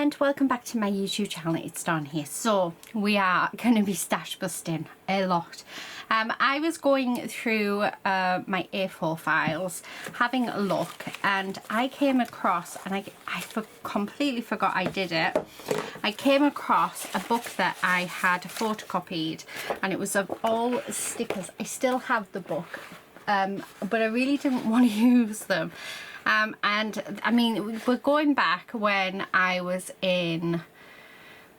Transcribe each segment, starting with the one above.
and welcome back to my YouTube channel. It's Dawn here. So we are going to be stash busting a lot. I was going through my A4 files having a look, and I came across, and I completely forgot I did it. I came across a book that I had photocopied, and it was of all stickers. I still have the book, but I really didn't want to use them. And I mean, we're going back when I was in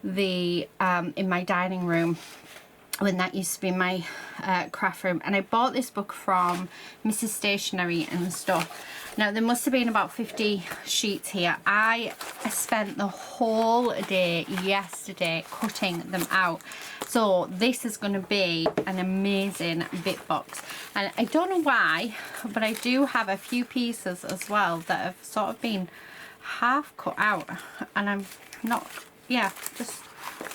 the in my dining room, when that used to be my craft room, and I bought this book from Mrs. Stationery and stuff. Now there must have been about 50 sheets here. I spent the whole day yesterday cutting them out. So this is going to be an amazing bit box, and I don't know why, but I do have a few pieces as well that have sort of been half cut out, and I'm not, yeah, just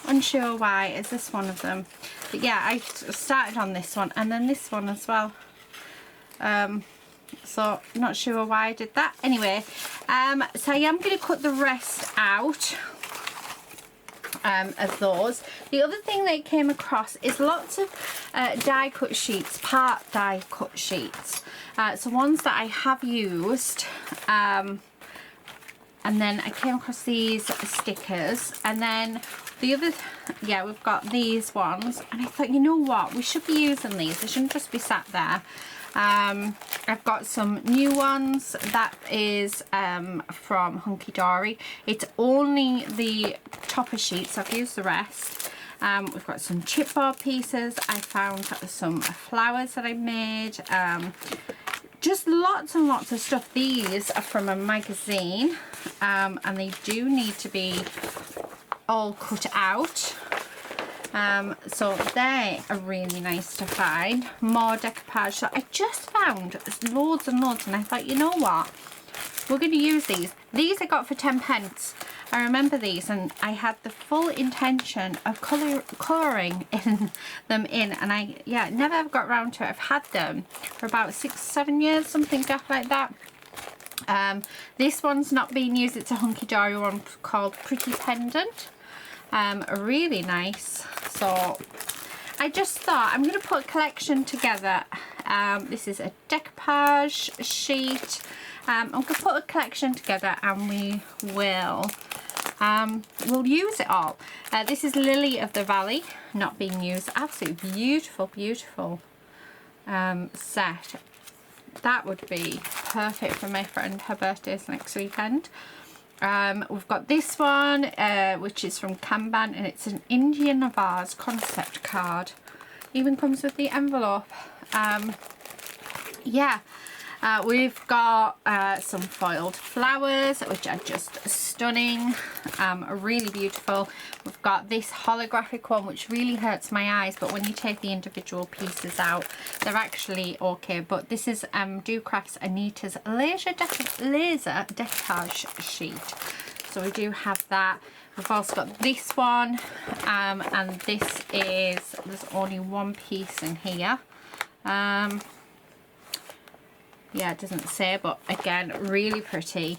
unsure why. Is this one of them? But yeah, I started on this one and then this one as well. So not sure why I did that. Anyway, so I am going to cut the rest out of those. The other thing that I came across is lots of die cut sheets, part die cut sheets. So ones that I have used, and then I came across these stickers, and then the other, yeah, we've got these ones, and I thought, you know what, we should be using these. They shouldn't just be sat there. I've got some new ones. That is from Hunky Dory. It's only the topper sheets. I've used the rest. We've got some chipboard pieces. I found some flowers that I made. Just lots and lots of stuff. These are from a magazine, and they do need to be all cut out. So they are really nice to find. More decoupage. So I just found loads and loads, and I thought, you know what, we're going to use these. These I got for 10p. I remember these, and I had the full intention of colouring in them in, and I never got around to it. I've had them for about 6-7 years, something like that. This one's not being used. It's a Hunky Dory one called Pretty Pendant. Really nice. So I just thought I'm going to put a collection together. This is a decoupage sheet. I'm going to put a collection together, and we'll use it all. This is Lily of the Valley, not being used. Absolutely beautiful, beautiful set. That would be perfect for my friend. Her birthday's next weekend. We've got this one, which is from Kanban, and it's an Indian vase concept card. Even comes with the envelope. Yeah. We've got some foiled flowers, which are just stunning, really beautiful. We've got this holographic one, which really hurts my eyes, but when you take the individual pieces out, they're actually okay. But this is Do Crafts Anita's laser decoupage sheet. So we do have that. We've also got this one, and this is, there's only one piece in here. Yeah, it doesn't say, but again, really pretty.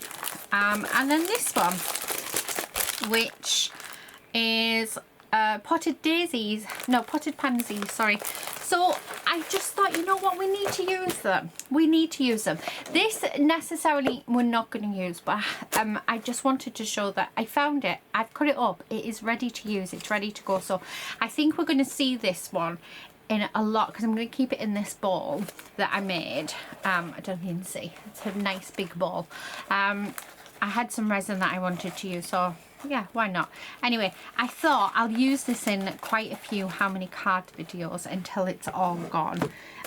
And then this one, which is potted pansies, sorry. So I just thought, you know what, we need to use them. We need to use them. This necessarily we're not going to use, but I just wanted to show that I found it. I've cut it up. It is ready to use. It's ready to go. So I think we're going to see this one in a lot, because I'm going to keep it in this bowl that I made. I don't know if you can see, it's a nice big bowl. I had some resin that I wanted to use, so yeah, why not? Anyway, I thought I'll use this in quite a few How Many Card videos until it's all gone,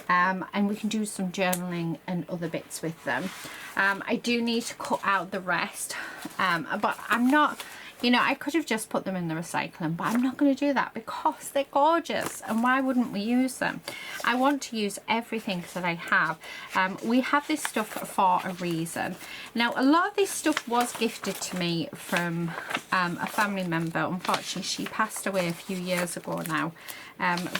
and we can do some journaling and other bits with them. I do need to cut out the rest, but I'm not, you know, I could have just put them in the recycling, but I'm not going to do that because they're gorgeous, and why wouldn't we use them? I want to use everything that I have. We have this stuff for a reason. Now, a lot of this stuff was gifted to me from a family member. Unfortunately, she passed away a few years ago now,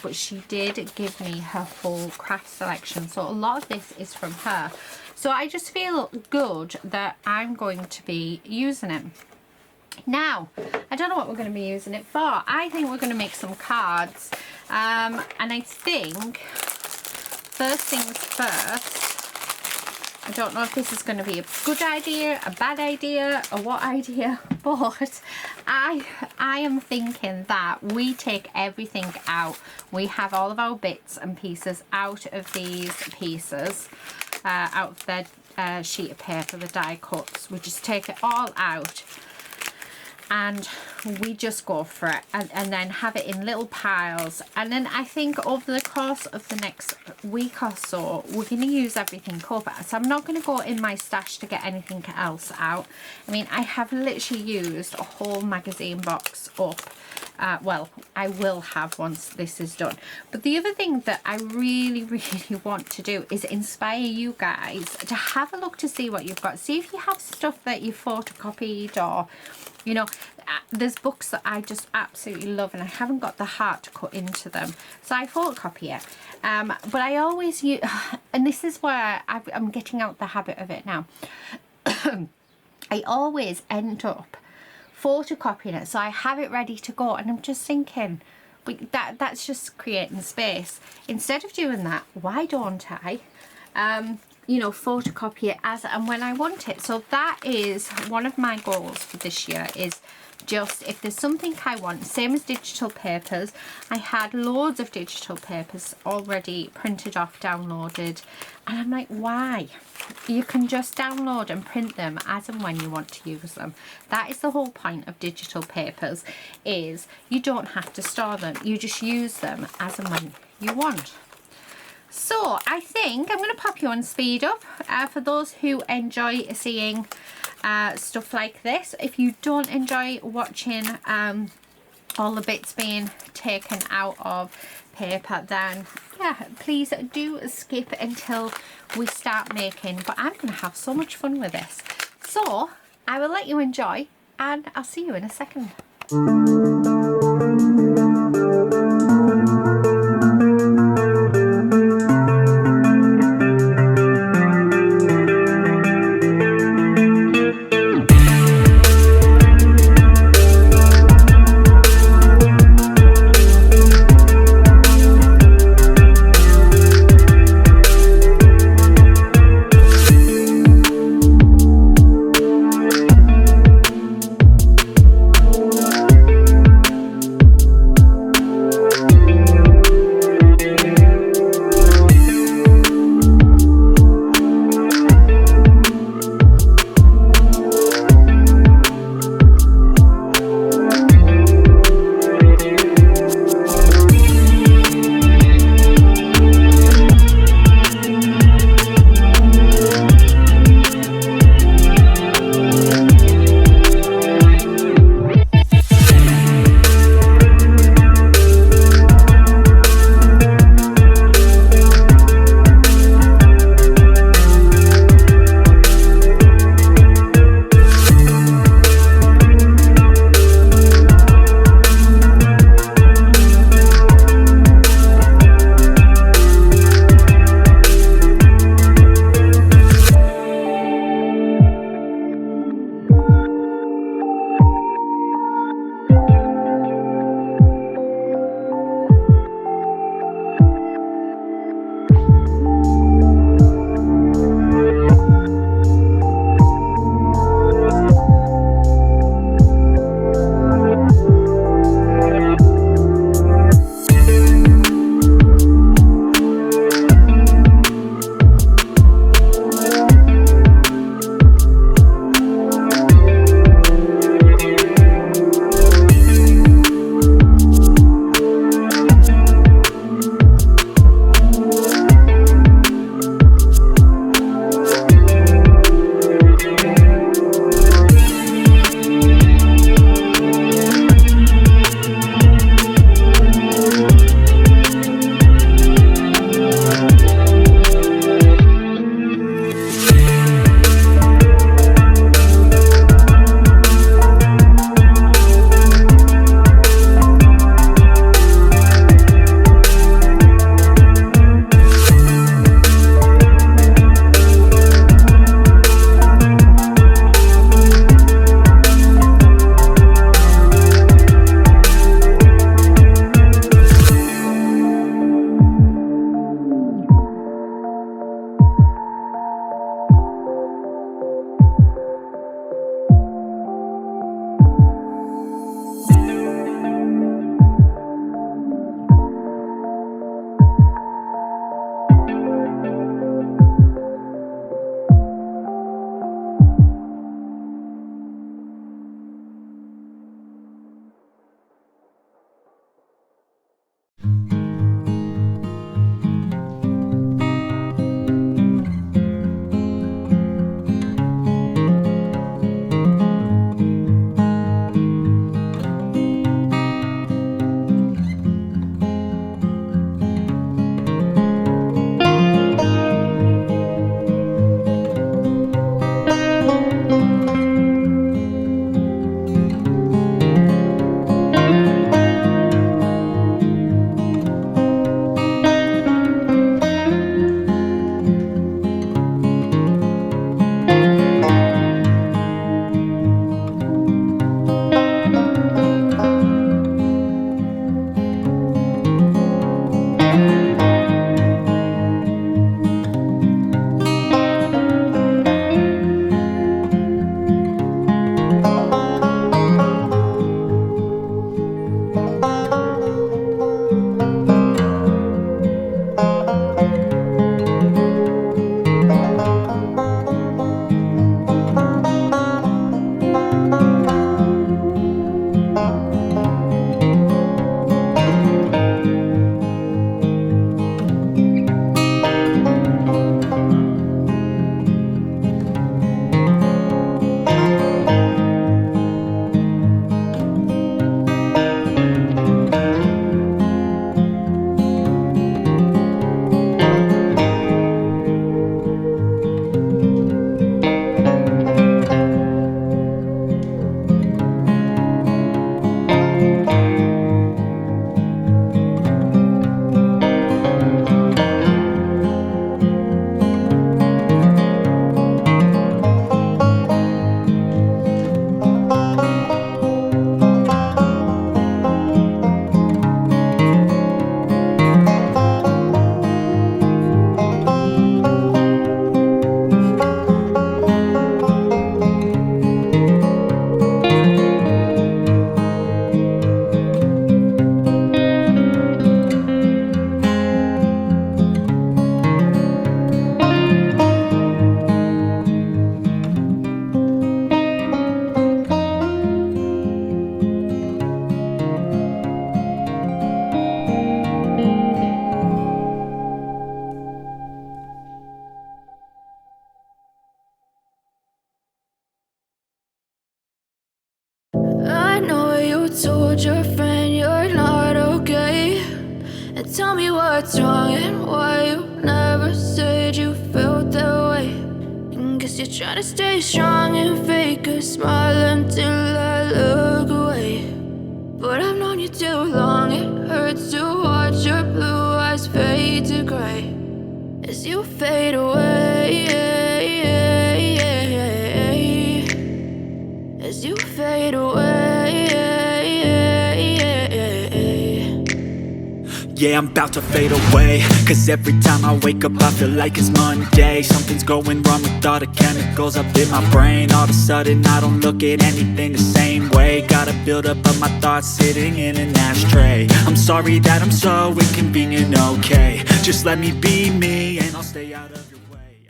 but she did give me her full craft selection, so a lot of this is from her. So I just feel good that I'm going to be using it. Now, I don't know what we're going to be using it for. I think we're going to make some cards. And I think, first things first, I don't know if this is going to be a good idea, a bad idea, or what idea, but I am thinking that we take everything out. We have all of our bits and pieces out of these pieces, out of the sheet of paper, the die cuts. We just take it all out and we just go for it, and then have it in little piles. And then I think over the course of the next week or so, we're going to use everything up. So I'm not going to go in my stash to get anything else out. I mean, I have literally used a whole magazine box up. Well, I will have once this is done. But the other thing that I really want to do is inspire you guys to have a look to see what you've got. See if you have stuff that you photocopied, or you know, there's books that I just absolutely love and I haven't got the heart to cut into them, so I photocopy it. But I always use, and this is where I'm getting out the habit of it now, I always end up photocopying it so I have it ready to go, and I'm just thinking, but that's just creating space. Instead of doing that, why don't I you know, photocopy it as and when I want it? So that is one of my goals for this year, is just, if there's something I want, same as digital papers. I had loads of digital papers already printed off, downloaded, and I'm like, why? You can just download and print them as and when you want to use them. That is the whole point of digital papers, is you don't have to store them, you just use them as and when you want. So I think I'm going to pop you on speed up for those who enjoy seeing stuff like this. If you don't enjoy watching all the bits being taken out of paper, then yeah, please do skip until we start making. But I'm going to have so much fun with this. So I will let you enjoy, and I'll see you in a second. tell me what's wrong and why you never said you felt that way. And guess you're trying to stay strong and fake a smile until I look away. But I've known you too long, it hurts to watch your blue eyes fade to gray as you fade away, as you fade away. Yeah, I'm about to fade away, cause every time I wake up I feel like it's Monday. Something's going wrong with all the chemicals up in my brain. All of a sudden I don't look at anything the same way. Got a buildup of my thoughts sitting in an ashtray. I'm sorry that I'm so inconvenient, okay. Just let me be me and I'll stay out of your way.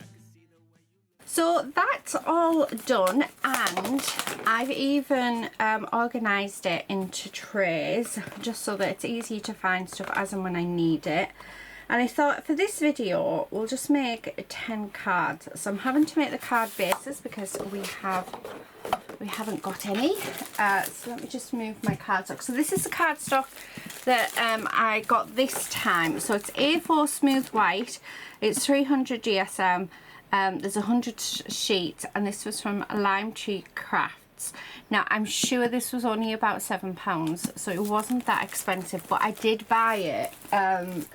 So that's all done, and I've even organised it into trays just so that it's easy to find stuff as and when I need it. And I thought for this video we'll just make 10 cards. So I'm having to make the card bases because we haven't got any. So let me just move my cardstock. So this is the cardstock that I got this time. So it's A4 smooth white. It's 300 GSM. There's 100 sheets, and this was from Lime Tree Crafts. Now I'm sure this was only about £7, so it wasn't that expensive, but I did buy it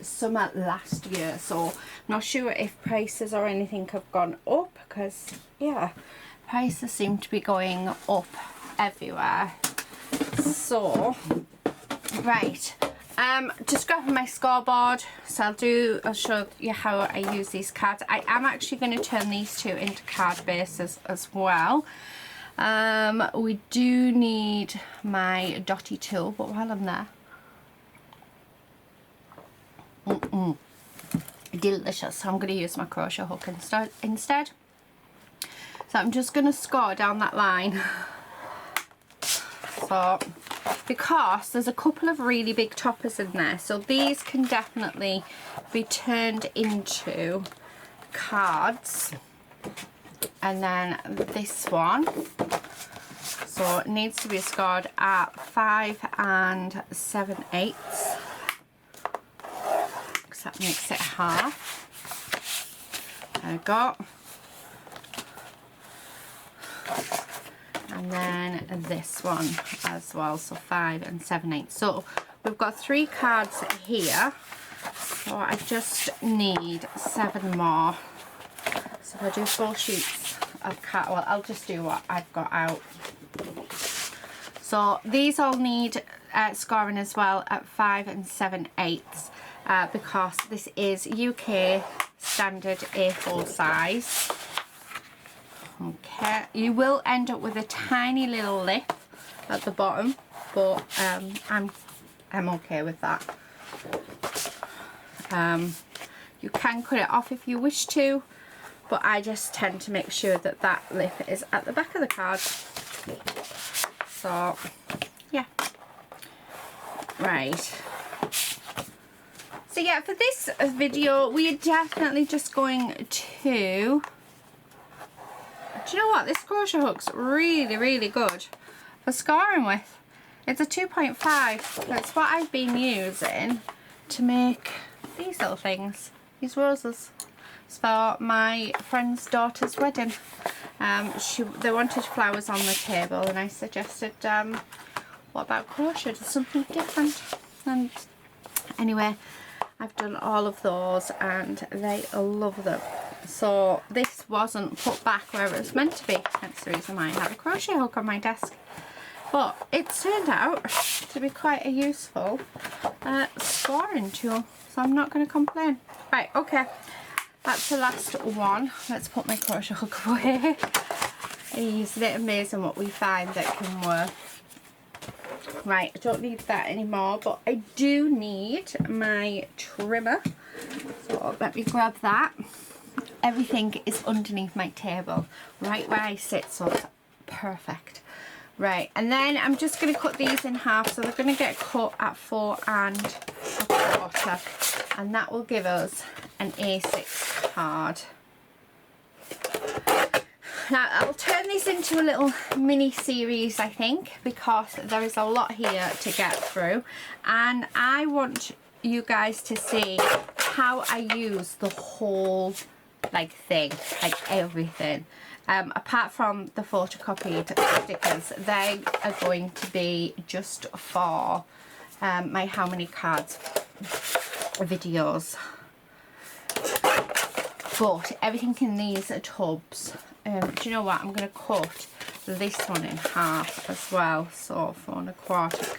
summer last year, so I'm not sure if prices or anything have gone up, because yeah, prices seem to be going up everywhere. So right, just grabbing my scoreboard. So I'll show you how I use these cards. I am actually going to turn these two into card bases as well. We do need my dotty tool, but while I'm there, delicious. So I'm going to use my crochet hook instead. So I'm just going to score down that line. So, because there's a couple of really big toppers in there, so these can definitely be turned into cards. And then this one, so it needs to be scored at 5 7/8, because that makes it half. There we go. And then this one as well, so 5 7/8. So we've got 3 cards here, so I just need 7 more. So if I do 4 sheets of card, well, I'll just do what I've got out. So these all need scoring as well at 5 7/8, because this is UK standard A4 size. Okay, you will end up with a tiny little lip at the bottom, but I'm okay with that. You can cut it off if you wish to, but I just tend to make sure that that lip is at the back of the card. So yeah, right. So yeah, for this video we are definitely just going to, do you know what, this crochet hook's really good for scoring with. It's a 2.5. That's what I've been using to make these little things, these roses. It's for my friend's daughter's wedding. They wanted flowers on the table, and I suggested, what about crochet, just something different. And anyway, I've done all of those and they love them. So this wasn't put back where it was meant to be. That's the reason why I have a crochet hook on my desk. But it's turned out to be quite a useful scoring tool, so I'm not going to complain. Right, okay, that's the last one. Let's put my crochet hook away. Isn't it amazing what we find that can work? Right, I don't need that anymore, but I do need my trimmer. So let me grab that. Everything is underneath my table, right where I sit, so it's perfect. Right, and then I'm just going to cut these in half, so they're going to get cut at 4 1/4, and that will give us an A6 card. Now I'll turn this into a little mini series, I think, because there is a lot here to get through, and I want you guys to see how I use the whole like thing, like everything. Apart from the photocopied stickers, they are going to be just for my how many cards videos. But everything in these tubs, do you know what, I'm going to cut this one in half as well, so 4 1/4 cards.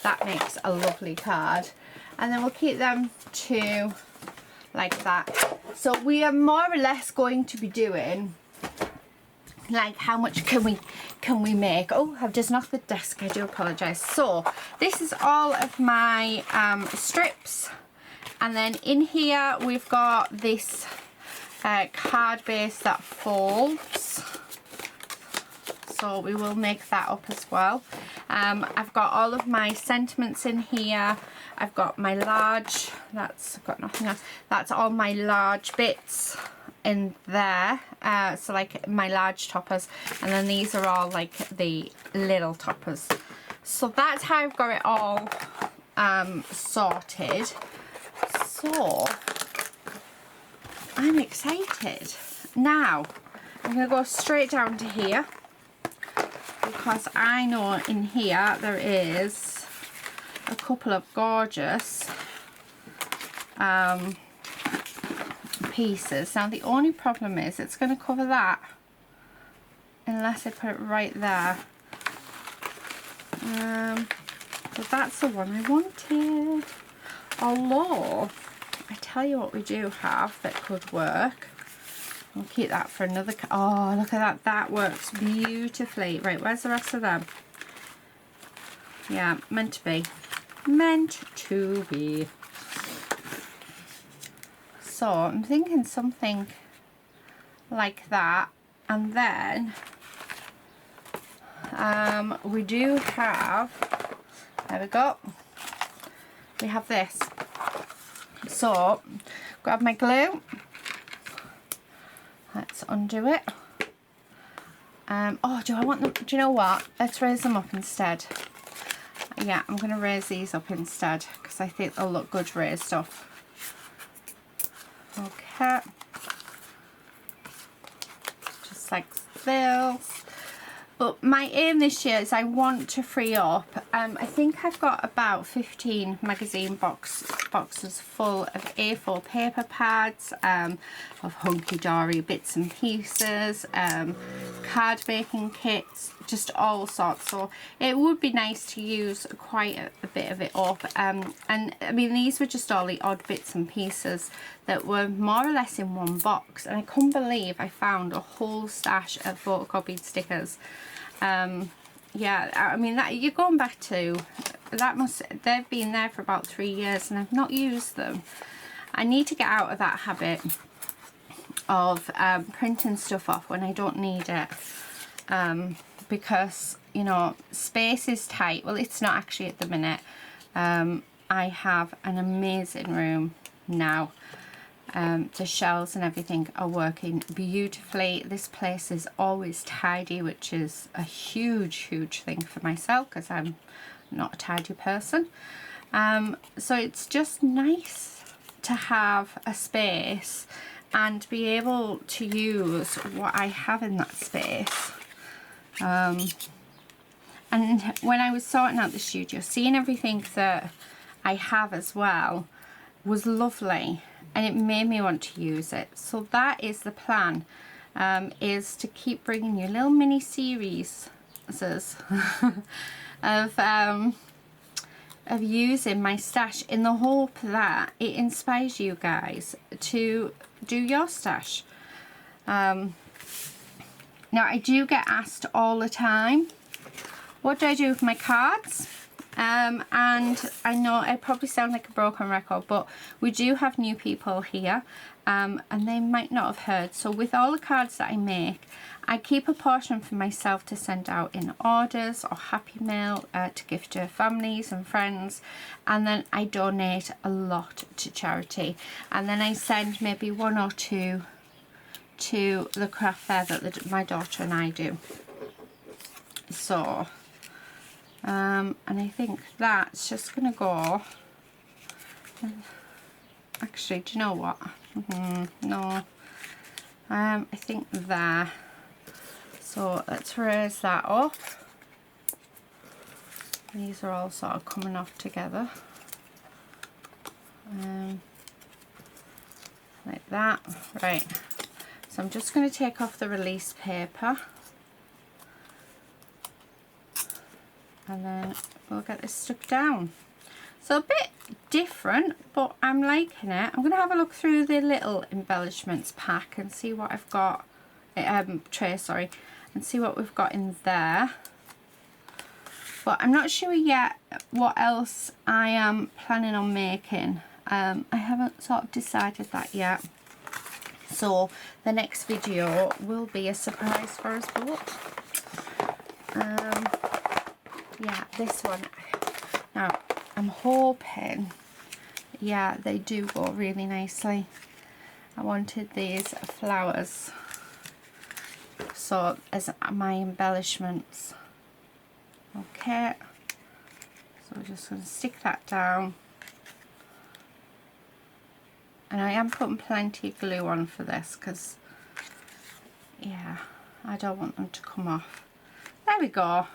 That makes a lovely card, and then we'll keep them to like that. So we are more or less going to be doing like how much can we make. Oh, I've just knocked the desk, I do apologize. So this is all of my strips, and then in here we've got this card base that folds, so we will make that up as well. I've got all of my sentiments in here. I've got my large, that's got nothing else, that's all my large bits in there, so like my large toppers, and then these are all like the little toppers. So that's how I've got it all sorted. So I'm excited. Now I'm going to go straight down to here, because I know in here there is a couple of gorgeous pieces. Now the only problem is it's going to cover that unless I put it right there. But that's the one I wanted. Although I tell you what we do have that could work. We'll keep that for another. Oh, look at that. That works beautifully. Right, where's the rest of them? Yeah, meant to be. Meant to be. So I'm thinking something like that. And then we do have, there we go. We have this. So grab my glue. Let's undo it. Oh, do I want them? Do you know what? Let's raise them up instead. Yeah, I'm going to raise these up instead because I think they'll look good raised up. Okay. Just like this. But my aim this year is I want to free up. I think I've got about 15 magazine boxes full of A4 paper pads, of hunky-dory bits and pieces, card making kits, just all sorts. So it would be nice to use quite a bit of it up. And I mean, these were just all the odd bits and pieces that were more or less in one box. And I couldn't believe I found a whole stash of photocopied stickers. Yeah, I mean, that you're going back to, they've been there for about 3 years and I've not used them. I need to get out of that habit of printing stuff off when I don't need it, because, you know, space is tight. Well, it's not actually at the minute. I have an amazing room now. The shelves and everything are working beautifully. This place is always tidy, which is a huge thing for myself because I'm not a tidy person. So it's just nice to have a space and be able to use what I have in that space. And when I was sorting out the studio, seeing everything that I have as well was lovely. And it made me want to use it. So that is the plan, is to keep bringing you little mini series of using my stash in the hope that it inspires you guys to do your stash. Now I do get asked all the time, what do I do with my cards? And I know I probably sound like a broken record, but we do have new people here, and they might not have heard. So with all the cards that I make, I keep a portion for myself to send out in orders or Happy Mail to give to families and friends, and then I donate a lot to charity, and then I send maybe 1 or 2 to the craft fair that my daughter and I do. So and I think that's just gonna go Actually, do you know what? No. I think there. So let's raise that up. These are all sort of coming off together. Like that. Right. So I'm just going to take off the release paper. And then we'll get this stuck down. So a bit different, but I'm liking it. I'm going to have a look through the little embellishments pack and see what I've got, tray, sorry, and see what we've got in there. But I'm not sure yet what else I am planning on making. I haven't sort of decided that yet. So the next video will be a surprise for us both. Yeah, this one. Now, I'm hoping, yeah, they do go really nicely. I wanted these flowers, so as my embellishments. Okay, so we're just going to stick that down. And I am putting plenty of glue on for this because, yeah, I don't want them to come off. There we go.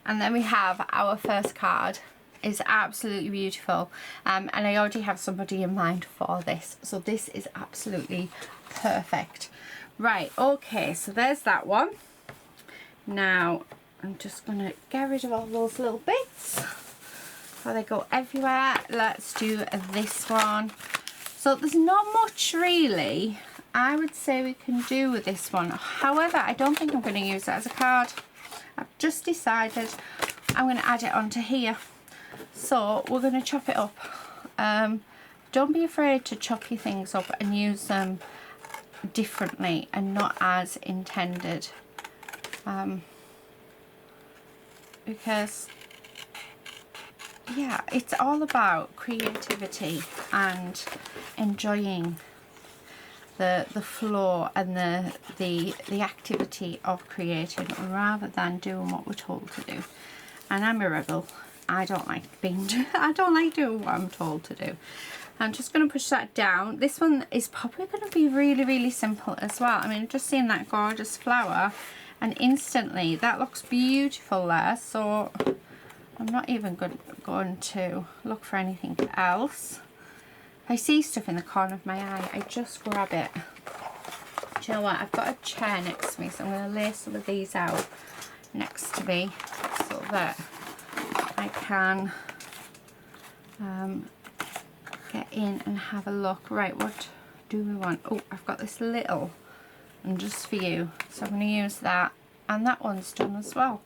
And then we have our first card. It's absolutely beautiful, and I already have somebody in mind for this, so this is absolutely perfect. Right, okay, so there's that one. Now I'm just going to get rid of all those little bits before they go everywhere. Let's do this one. So there's not much really I would say we can do with this one. However, I don't think I'm going to use it as a card. I've just decided I'm going to add it onto here. So we're going to chop it up. Don't be afraid to chop your things up and use them differently and not as intended. Because yeah, it's all about creativity and enjoying the flow and the activity of creating rather than doing what we're told to do. And I'm a rebel. I don't like doing what I'm told to do. I'm just going to push that down. This one is probably going to be really, really simple as well. I mean, just seeing that gorgeous flower and instantly that looks beautiful there. So I'm not even going to look for anything else. If I see stuff in the corner of my eye, I just grab it. Do you know what? I've got a chair next to me, so I'm going to lay some of these out next to me so that I can get in and have a look. Right, what do we want? Oh, I've got this little one just for you, so I'm going to use that, and that one's done as well.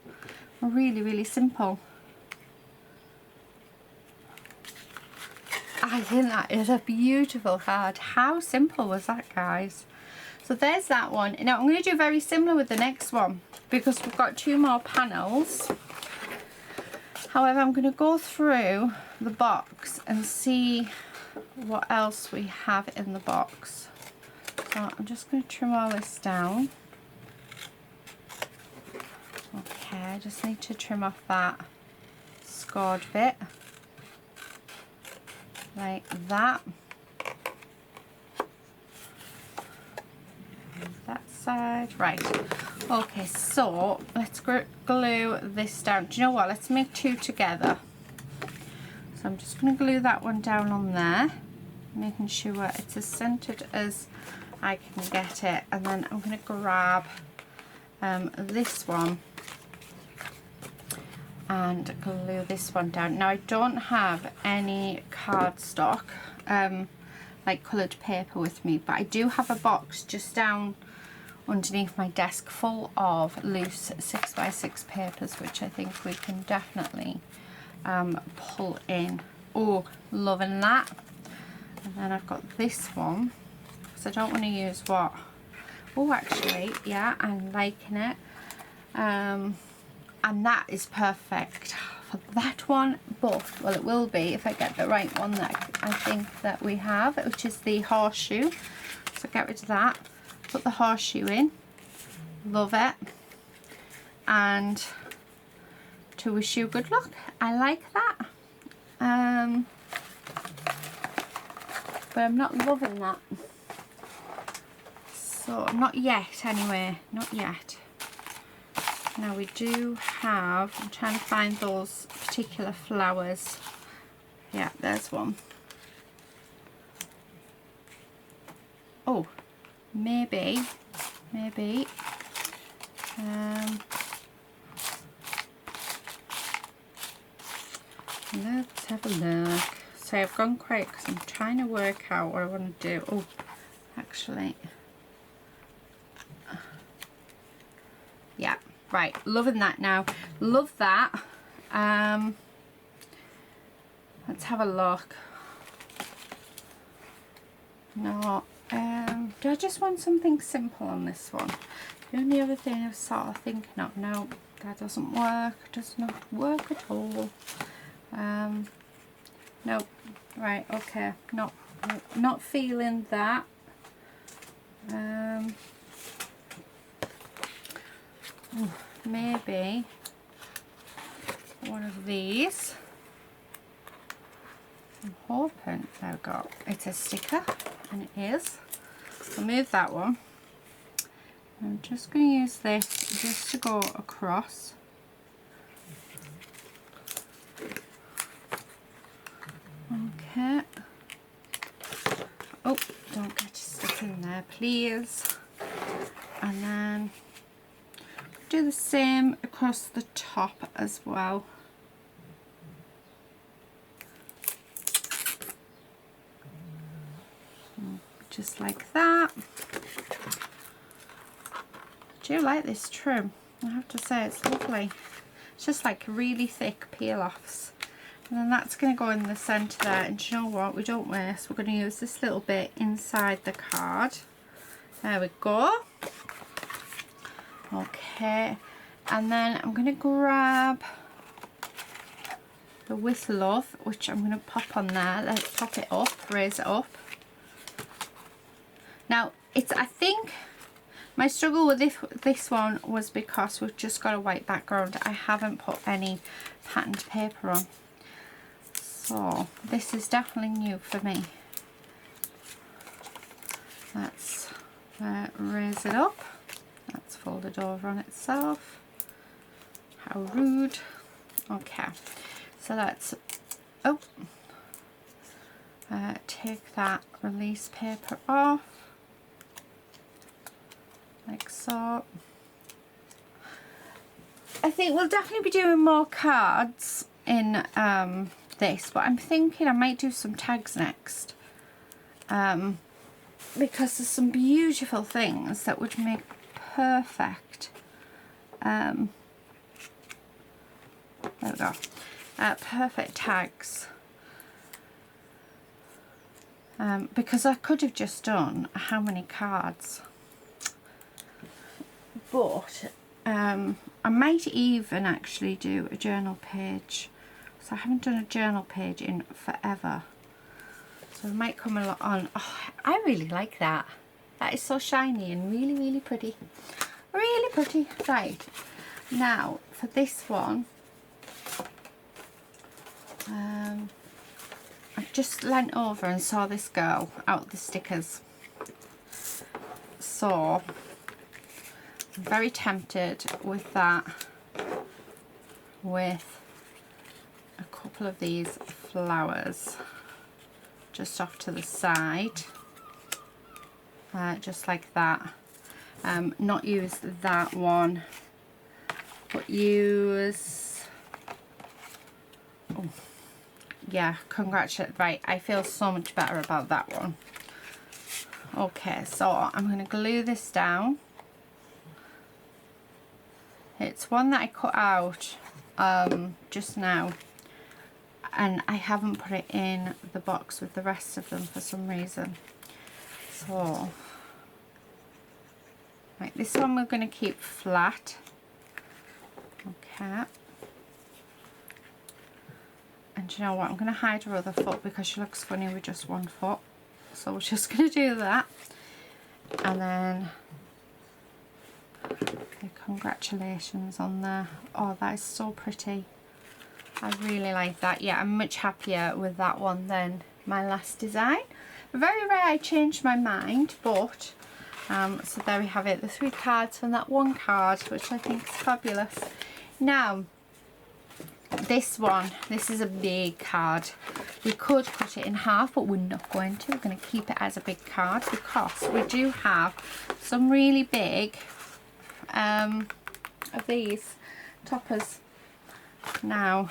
Really, really simple. I think that is a beautiful card. How simple was that, guys? So there's that one. Now I'm going to do very similar with the next one because we've got 2 more panels. However, I'm going to go through the box and see what else we have in the box. So I'm just going to trim all this down. Okay, I just need to trim off that scored bit. Like that. That side. Right. Okay, so let's glue this down. Do you know what? Let's make 2 together. So I'm just going to glue that one down on there, making sure it's as centered as I can get it. And then I'm going to grab this one and glue this one down. Now I don't have any cardstock like coloured paper with me, but I do have a box just down underneath my desk full of loose 6x6 papers, which I think we can definitely pull in. Oh, loving that. And then I've got this one because I don't want to use what, oh actually yeah, I'm liking it. And that is perfect for that one, but well, it will be if I get the right one that I think that we have, which is the horseshoe. So get rid of that, put the horseshoe in, love it. And to wish you good luck, I like that. but I'm not loving that. So, not yet anyway, not yet. Now we do have, I'm trying to find those particular flowers. Yeah, there's one. Oh, maybe. Let's have a look. So I've gone quiet because I'm trying to work out what I want to do. Oh, actually. Yeah, right. Loving that now. Love that. Let's have a look. No. Do I just want something simple on this one? The only other thing I was sort of thinking of, no, that doesn't work. Does not work at all. No. Right, okay. Not feeling that. Maybe one of these. I'm hoping, there we go, it's a sticker, and it is. I'll move that one. I'm just going to use this just to go across. Okay. Oh, don't get your stuff in there, please. And then do the same across the top as well. Just like that. I do like this trim, I have to say, it's lovely. It's just like really thick peel-offs. And then that's going to go in the centre there, and do you know what, we don't waste, we're going to use this little bit inside the card. There we go. Okay, and then I'm going to grab the With Love, which I'm going to pop on there. Let's pop it up, raise it up. Now, I think my struggle with this one was because we've just got a white background. I haven't put any patterned paper on. So, this is definitely new for me. Let's raise it up. That's folded over on itself. How rude. Okay, so let's take that release paper off, like so. I think we'll definitely be doing more cards in this, but I'm thinking I might do some tags next, because there's some beautiful things that would make perfect there we go, perfect tags, because I could have just done how many cards, but I might even actually do a journal page. So I haven't done a journal page in forever, so I might come along on. Oh, I really like that. That is so shiny and really, really pretty. Really pretty. Right, now for this one, I just leant over and saw this go out the stickers. So I'm very tempted with that, with a couple of these flowers just off to the side, just like that. Not use that one, but use, oh yeah, congratulate, right, I feel so much better about that one. Okay, so I'm going to glue this down. It's one that I cut out just now, and I haven't put it in the box with the rest of them for some reason. So, right, this one we're going to keep flat. Okay. And you know what, I'm going to hide her other foot because she looks funny with just one foot. So we're just going to do that. And then the congratulations on there. Oh, that is so pretty. I really like that. Yeah, I'm much happier with that one than my last design. Very rare I change my mind, but so there we have it, the 3 cards from that one card, which I think is fabulous. Now this one, this is a big card. We could cut it in half, but we're not going to. We're going to keep it as a big card because we do have some really big of these toppers. Now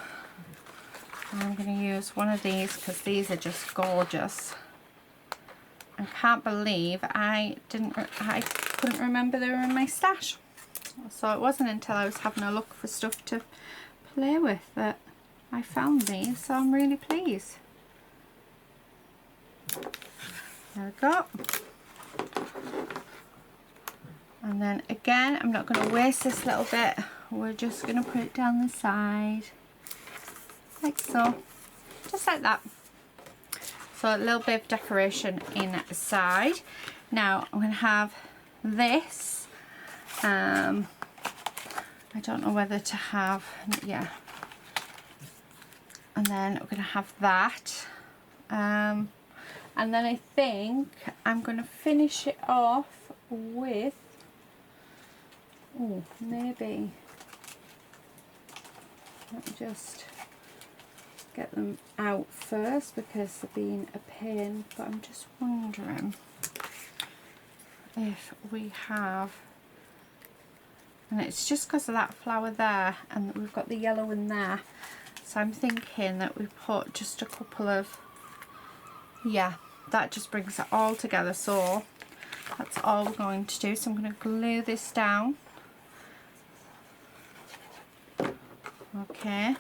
I'm going to use one of these because these are just gorgeous. I can't believe I couldn't remember they were in my stash. So it wasn't until I was having a look for stuff to play with that I found these, so I'm really pleased. There we go. And then again, I'm not going to waste this little bit. We're just going to put it down the side like so, just like that. So a little bit of decoration inside. Now I'm going to have this. I don't know whether to have, yeah. And then we're going to have that. And then I think I'm going to finish it off with, oh, maybe, let me just get them out first because they're being a pain, but I'm just wondering if we have, and it's just because of that flower there and we've got the yellow in there, so I'm thinking that we put just a couple of, yeah, that just brings it all together. So that's all we're going to do. So I'm going to glue this down. Okay,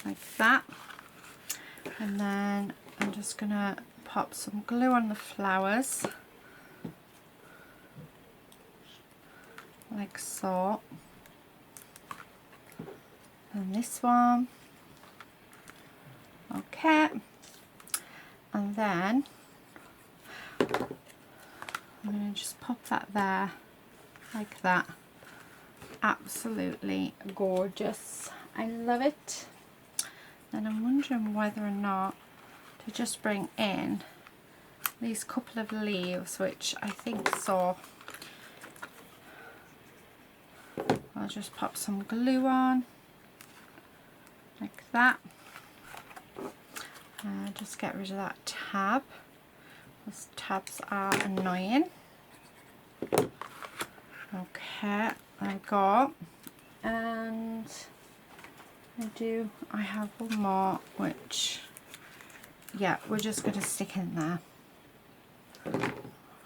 like that, and then I'm just going to pop some glue on the flowers like so, and this one, okay, and then I'm going to just pop that there like that. Absolutely gorgeous. I love it. And I'm wondering whether or not to just bring in these couple of leaves, which I think so. I'll just pop some glue on like that. Just get rid of that tab. Those tabs are annoying. Okay, I got, and I have one more, which, yeah, we're just going to stick in there.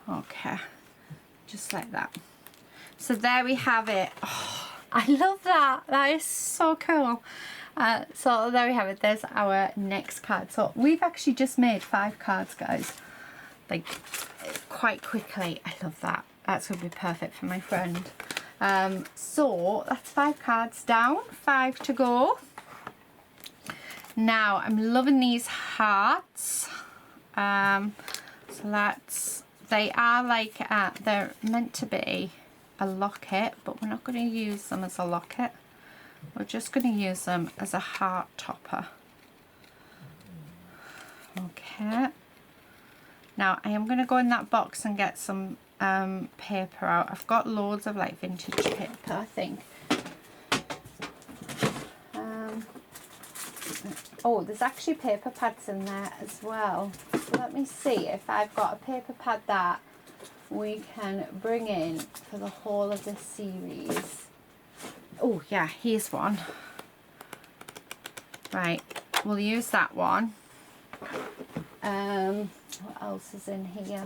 Okay, just like that. So there we have it. Oh, I love that. That is so cool. So there we have it. There's our next card. So we've actually just made 5 cards, guys. Like, quite quickly. I love that. That's going to be perfect for my friend. So that's 5 cards down, 5 to go. Now I'm loving these hearts. So they are like, they're meant to be a locket, but we're not going to use them as a locket. We're just going to use them as a heart topper. Okay. Now I am going to go in that box and get some paper out. I've got loads of like vintage paper, I think. Oh, there's actually paper pads in there as well. So let me see if I've got a paper pad that we can bring in for the whole of this series. Oh yeah, here's one. Right, we'll use that one. What else is in here?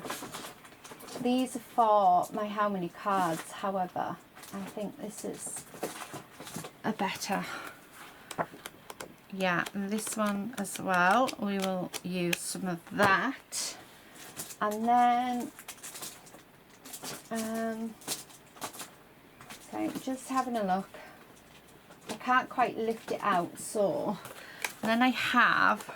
These are for my how many cards, however, I think this is a better, yeah, and this one as well, we will use some of that. And then, so just having a look, I can't quite lift it out, so, and then I have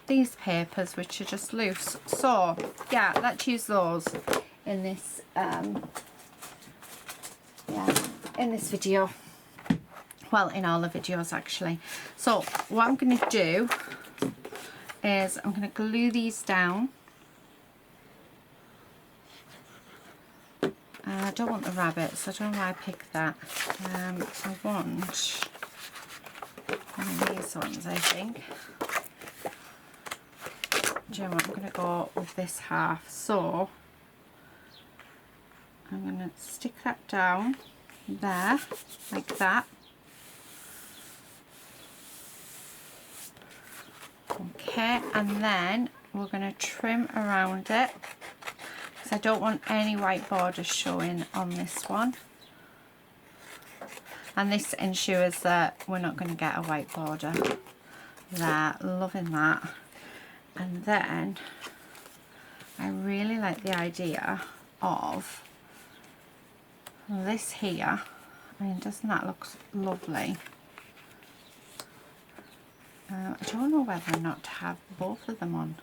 these papers which are just loose, so yeah, let's use those in this in this video, well, in all the videos actually. So what I'm going to do is I'm going to glue these down. I don't want the rabbits, I don't know why I picked that. I want one of these ones, I think. Do you know what, I'm going to go with this half. So I'm going to stick that down there, like that. Okay, and then we're going to trim around it, because I don't want any white borders showing on this one. And this ensures that we're not going to get a white border there. Loving that. And then I really like the idea of this here. I mean, doesn't that look lovely? I don't know whether or not to have both of them on.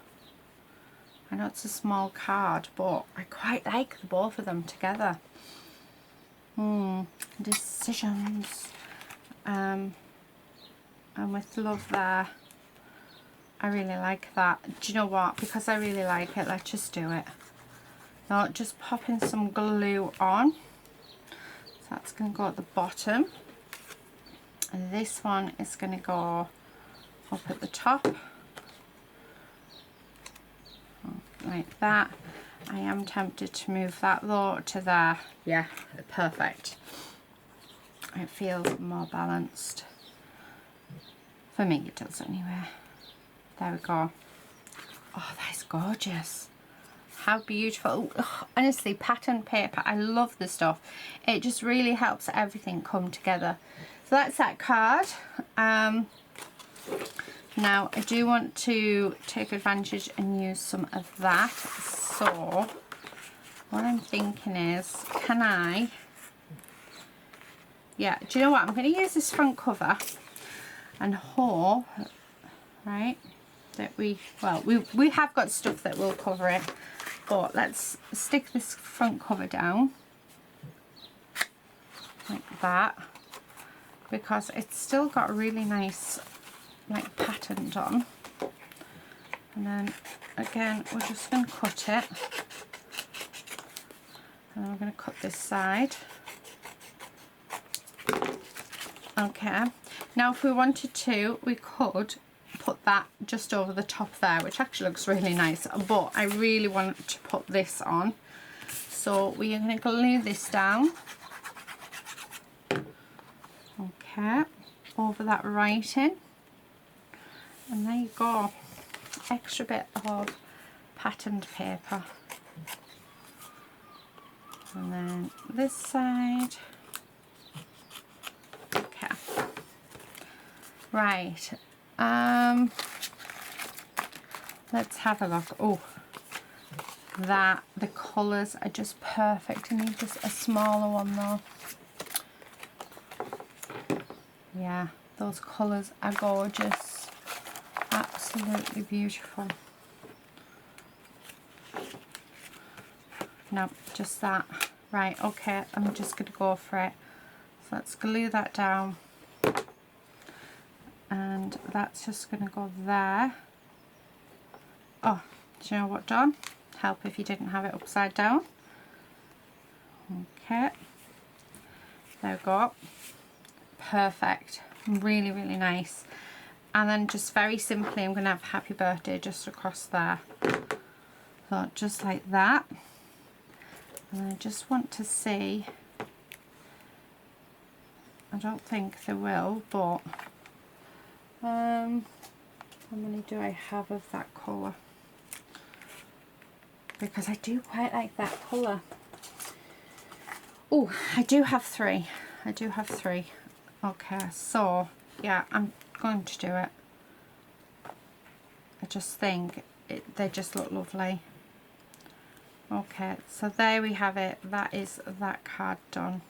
I know it's a small card, but I quite like the both of them together. Decisions. And with love there, I really like that. Do you know what? Because I really like it, let's just do it. Now, just popping some glue on. So that's going to go at the bottom. And this one is going to go up at the top. Like that. I am tempted to move that though to there. Yeah, perfect. It feels more balanced. For me it does anyway. There we go. Oh, that's gorgeous. How beautiful. Oh, honestly, pattern paper, I love the stuff. It just really helps everything come together. So that's that card. Now I do want to take advantage and use some of that. So what I'm thinking is, can I, yeah, do you know what, I'm going to use this front cover and hope, right, that we have got stuff that will cover it, but let's stick this front cover down like that, because it's still got a really nice like patterned on. And then again we're just going to cut it, and we're going to cut this side. Okay, now if we wanted to, we could put that just over the top there, which actually looks really nice, but I really want to put this on, so we are going to glue this down, okay, over that writing. And there you go, extra bit of patterned paper. And then this side. Okay. Right. Let's have a look. Oh, that, the colours are just perfect. I need just a smaller one though. Yeah, those colours are gorgeous. Absolutely beautiful. No, just that. Right, okay, I'm just going to go for it. So let's glue that down. And that's just going to go there. Oh, do you know what, Dawn? Help if you didn't have it upside down. Okay. There we go. Perfect. Really, really nice. And then just very simply, I'm going to have happy birthday just across there. So just like that. And I just want to see, I don't think they will, but how many do I have of that colour? Because I do quite like that colour. Oh, I do have 3. I do have 3. Okay, so yeah, I'm going to do it. I just think they just look lovely. Okay, so there we have it. That is that card done.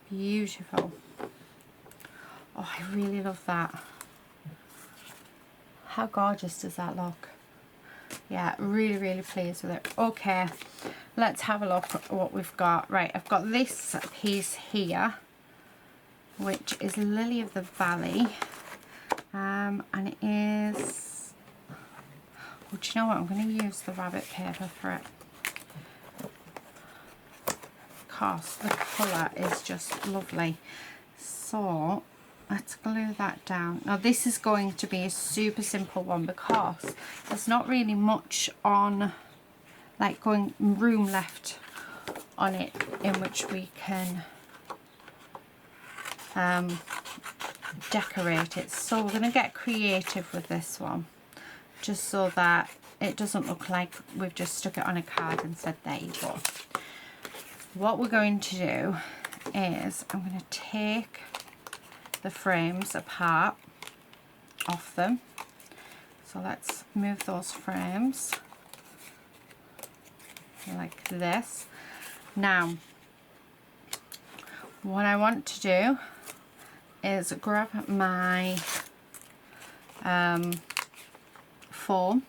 Beautiful. Oh, I really love that. How gorgeous does that look? Yeah, really, really pleased with it. Okay, let's have a look at what we've got. Right, I've got this piece here, which is Lily of the Valley, and it is do you know what? I'm going to use the rabbit paper for it, because the colour is just lovely. So let's glue that down. Now this is going to be a super simple one because there's not really much on, like, going room left on it in which we can decorate it. So we're going to get creative with this one, just so that it doesn't look like we've just stuck it on a card and said there you go. What we're going to do is I'm going to take the frames apart off them. So let's move those frames like this. Now what I want to do is grab my foam,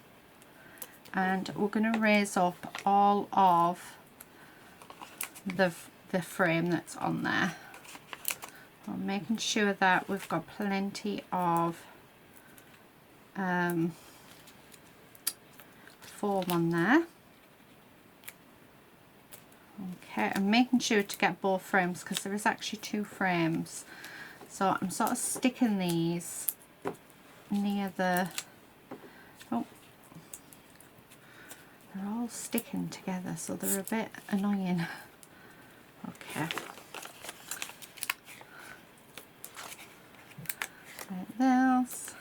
and we're going to raise up all of the frame that's on there. I'm making sure that we've got plenty of foam on there. Okay, I'm making sure to get both frames because there is actually 2 frames. So I'm sort of sticking these near the, oh, they're all sticking together, so they're a bit annoying. Okay. Like this.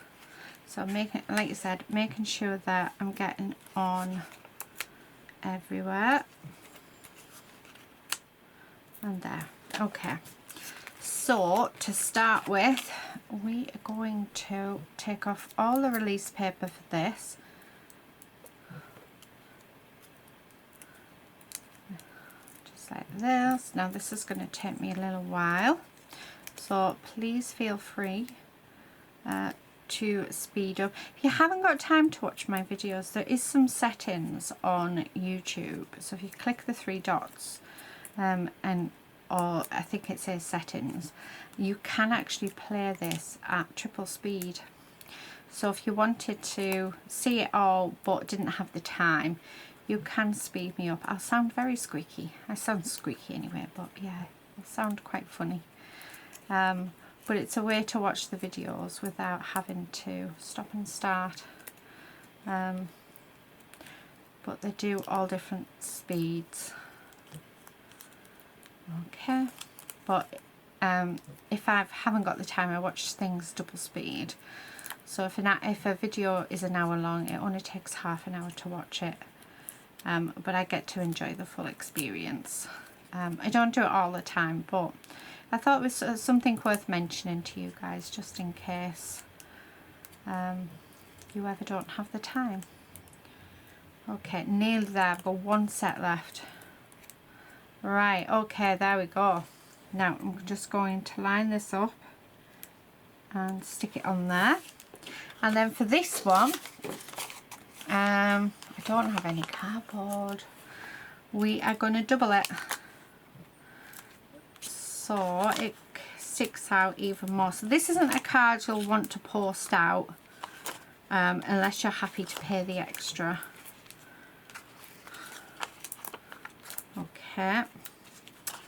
So I'm making, like I said, making sure that I'm getting on everywhere. And there. Okay. So to start with, we are going to take off all the release paper for this. Just like this. Now this is going to take me a little while, so please feel free to speed up. If you haven't got time to watch my videos, there is some settings on YouTube. So if you click the 3 dots or I think it says settings, you can actually play this at triple speed. So if you wanted to see it all but didn't have the time, you can speed me up. I'll sound very squeaky. I sound squeaky anyway, but yeah, it'll sound quite funny. But it's a way to watch the videos without having to stop and start. But they do all different speeds. Okay, but if I haven't got the time, I watch things double speed. So if a video is an hour long, it only takes half an hour to watch it, but I get to enjoy the full experience. I don't do it all the time, but I thought it was something worth mentioning to you guys, just in case you ever don't have the time. Okay, nearly there. I've got 1 set left. Right, okay, there we go. Now I'm just going to line this up and stick it on there. And then for this one, I don't have any cardboard. We are going to double it so it sticks out even more. So this isn't a card you'll want to post out unless you're happy to pay the extra. Okay,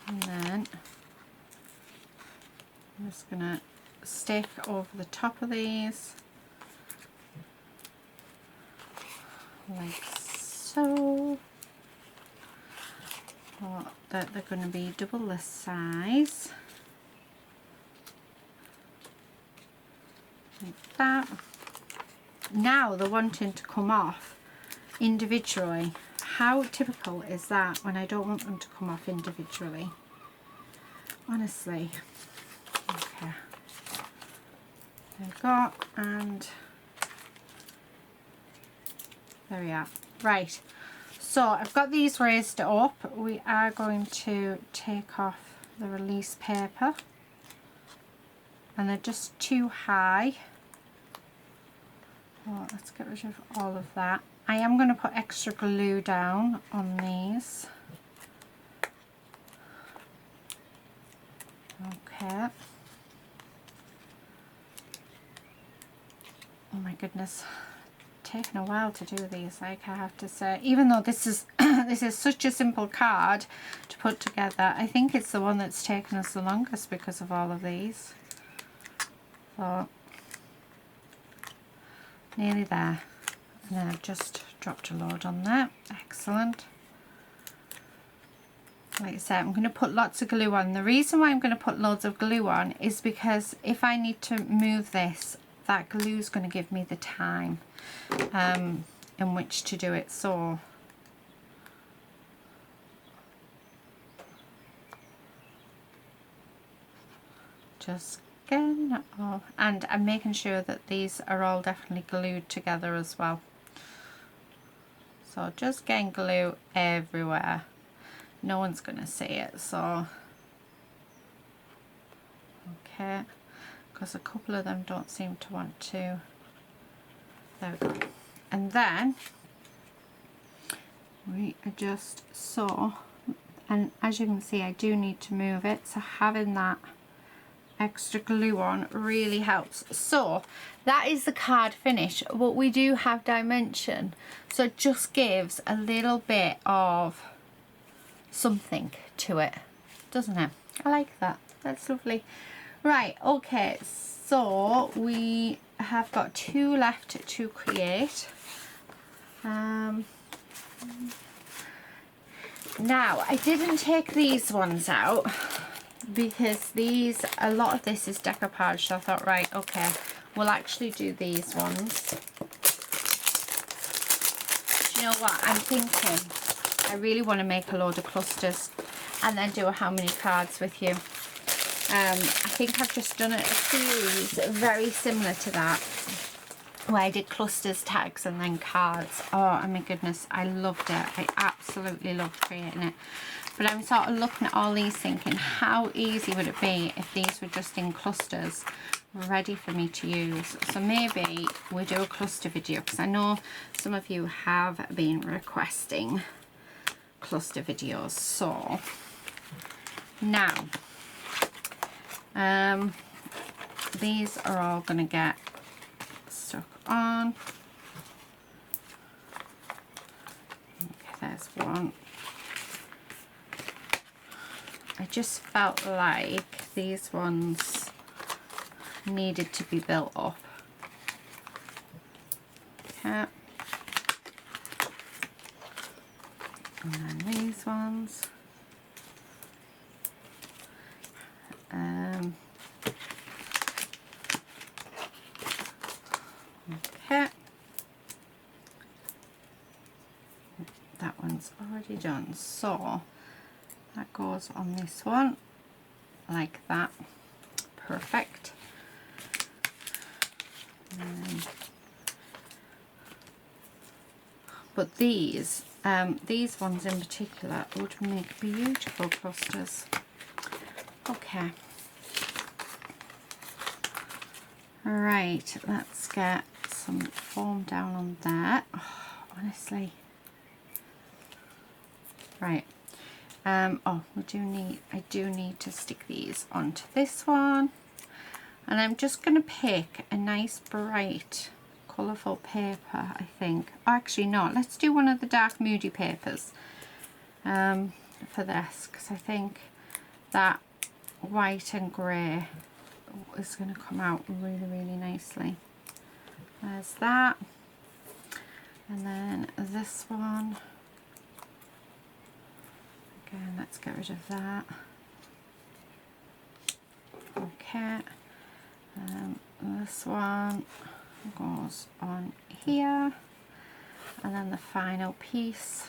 and then I'm just going to stick over the top of these like so. So that they're going to be double this size, like that. Now they're wanting to come off individually. How typical is that when I don't want them to come off individually? Honestly. Okay. There we go, and there we are. Right. So I've got these raised up. We are going to take off the release paper, and they're just too high. Oh, let's get rid of all of that. I am going to put extra glue down on these. Okay. Oh my goodness. taken a while to do these, like I have to say. Even though this is this is such a simple card to put together, I think it's the one that's taken us the longest because of all of these. So nearly there. And then I've just dropped a load on there. Excellent. Like I said, I'm going to put lots of glue on. The reason why I'm going to put loads of glue on is because if I need to move this, that glue is going to give me the time in which to do it. So just getting that all, and I'm making sure that these are all definitely glued together as well. So just getting glue everywhere. No one's gonna see it, so okay, because a couple of them don't seem to want to. There we go. And then we adjust so, and as you can see, I do need to move it, so having that extra glue on really helps. So that is the card finish, but we do have dimension, so it just gives a little bit of something to it, doesn't it? I like that. That's lovely. Right, okay, so we have got 2 left to create. Now I didn't take these ones out because these, a lot of this is decoupage, so I thought, right, okay, we'll actually do these ones. Do you know what I'm thinking? I really want to make a load of clusters and then do a how many cards with you. I think I've just done a series very similar to that, where I did clusters, tags and then cards. Oh my goodness, I loved it. I absolutely loved creating it. But I'm sort of looking at all these thinking, how easy would it be if these were just in clusters ready for me to use? So maybe we do a cluster video, because I know some of you have been requesting cluster videos. So now these are all going to get stuck on. Okay, there's one. I just felt like these ones needed to be built up. Okay. And then these ones. Okay. That one's already done. So that goes on this one like that. Perfect. But these ones in particular would make beautiful clusters. Okay. Right, let's get some foam down on that. Oh, honestly. Right. Oh, I do need to stick these onto this one. And I'm just going to pick a nice bright colourful paper, I think. Oh, actually no, let's do one of the dark moody papers for this, because I think that white and grey is going to come out really, really nicely. There's that. And then this one. Again, let's get rid of that. Okay. This one goes on here. And then the final piece.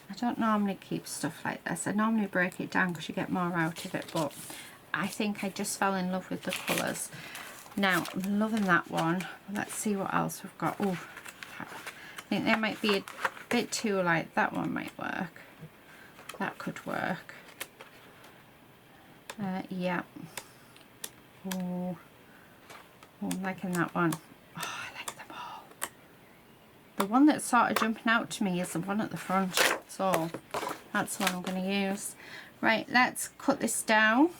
I don't normally keep stuff like this. I normally break it down because you get more out of it, but I think I just fell in love with the colours. Now, I'm loving that one. Let's see what else we've got. Oh, I think there might be a bit too light. That one might work. That could work. Yeah. Oh, I'm liking that one. Oh, I like them all. The one that's sort of jumping out to me is the one at the front. So that's what I'm going to use. Right, let's cut this down.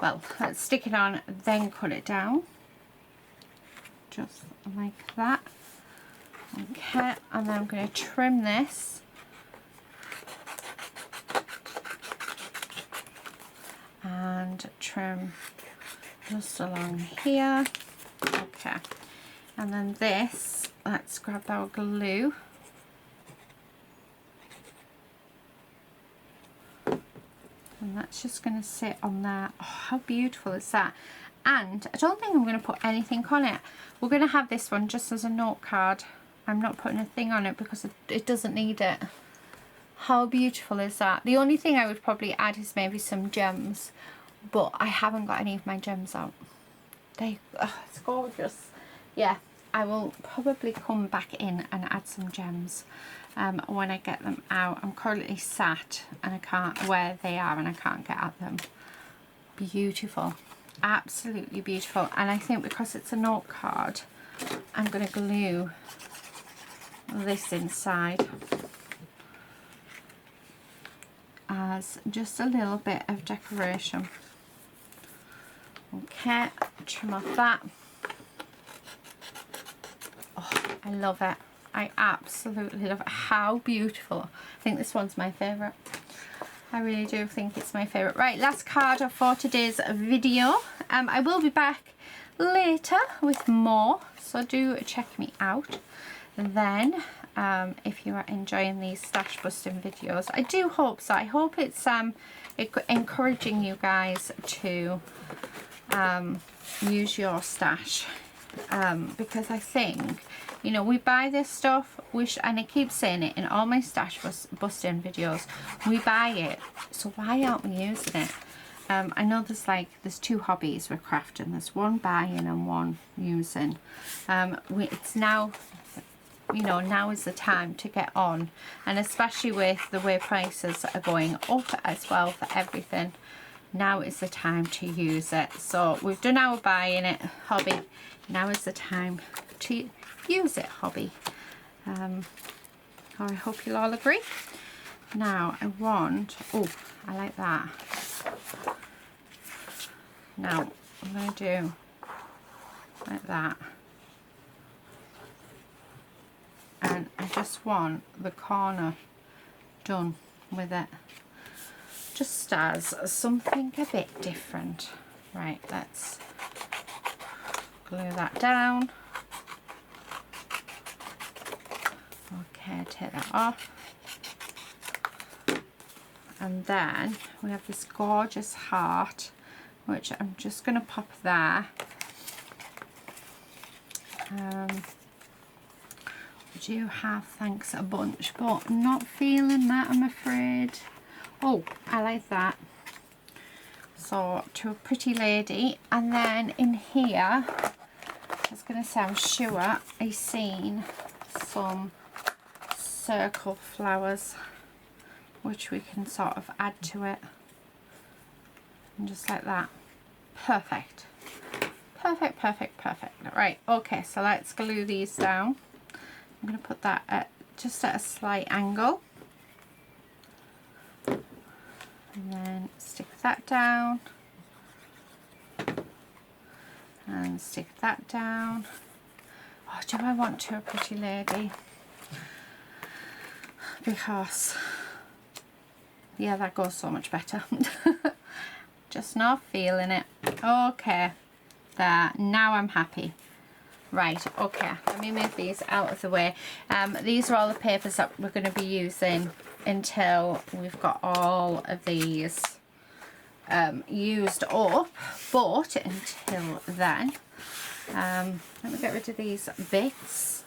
Well, let's stick it on, then cut it down. just like that. Okay, and then I'm going to trim this. And trim just along here. Okay, and then this, let's grab our glue. And that's just going to sit on there. Oh, how beautiful is that? And I don't think I'm going to put anything on it. We're going to have this one just as a note card. I'm not putting a thing on it because it doesn't need it. How beautiful is that? The only thing I would probably add is maybe some gems, but I haven't got any of my gems out. It's gorgeous. Yeah, I will probably come back in and add some gems when I get them out. I'm currently sat and I can't, where they are, and I can't get at them. Beautiful, absolutely beautiful. And I think because it's a note card, I'm going to glue this inside as just a little bit of decoration. Okay, trim off that. Oh, I love it. I absolutely love it. How beautiful. I think this one's my favourite. I really do think it's my favourite. Right, last card for today's video. I will be back later with more, so do check me out. And then if you are enjoying these stash busting videos, I do hope so. I hope it's encouraging you guys to use your stash, because I think, you know, we buy this stuff, and I keep saying it in all my stash busting videos, we buy it, so why aren't we using it? I know there's two hobbies with crafting. There's one buying and one using. It's now, you know, now is the time to get on, and especially with the way prices are going up as well for everything, now is the time to use it. So we've done our buying it hobby, now is the time to use it hobby. I hope you'll all agree. Now I want, oh, I like that. Now I'm going to do like that, and I just want the corner done with it, just as something a bit different. Right, let's glue that down. Okay, take that off. And then we have this gorgeous heart, which I'm just going to pop there. We do have thanks a bunch, but I'm not feeling that, I'm afraid. Oh, I like that. So, to a pretty lady. And then in here, I was going to say, I'm sure I've seen some circle flowers, which we can sort of add to it. And just like that. Perfect. Perfect, perfect, perfect. Right, okay, so let's glue these down. I'm going to put that at just at a slight angle. And then stick that down. And stick that down. Oh, do I want to a pretty lady? Because, yeah, that goes so much better. Just not feeling it. Okay, there, now I'm happy. Right, okay, let me move these out of the way. These are all the papers that we're going to be using until we've got all of these used up, but until then, let me get rid of these bits.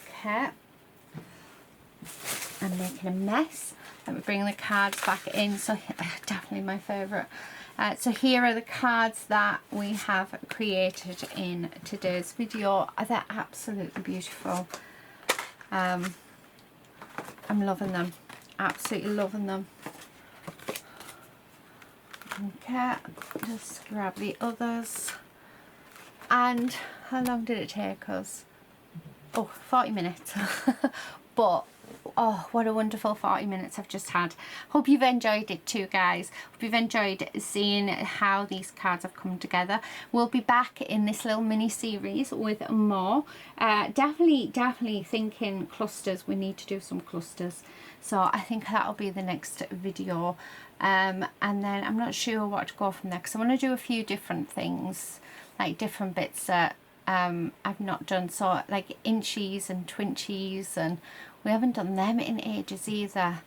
Okay, I'm making a mess. Let me bring the cards back in. So definitely my favourite. So here are the cards that we have created in today's video. They're absolutely beautiful. I'm loving them, absolutely loving them. Okay, just grab the others. And how long did it take us? Oh, 40 minutes. But oh, what a wonderful 40 minutes I've just had. Hope you've enjoyed it too, guys. Hope you've enjoyed seeing how these cards have come together. We'll be back in this little mini series with more. Definitely thinking clusters. We need to do some clusters. So I think that'll be the next video. And then I'm not sure what to go from there, because I want to do a few different things, like different bits that I've not done. So like inchies and twinchies, and we haven't done them in ages either.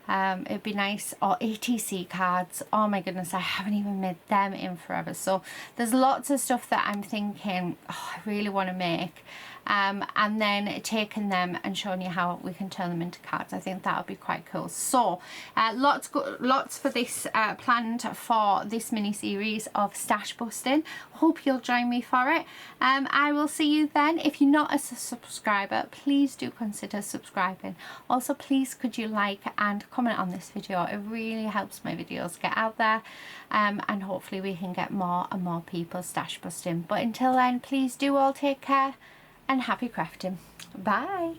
It'd be nice. Or ATC cards, oh my goodness, I haven't even made them in forever. So there's lots of stuff that I'm thinking, oh, I really want to make, and then taking them and showing you how we can turn them into cards. I think that would be quite cool. So lots for this planned for this mini series of stash busting. Hope you'll join me for it. I will see you then. If you're not a subscriber, please do consider subscribing. Also, please could you like and comment on this video. It really helps my videos get out there, and hopefully we can get more and more people stash busting. But until then, please do all take care and happy crafting. Bye.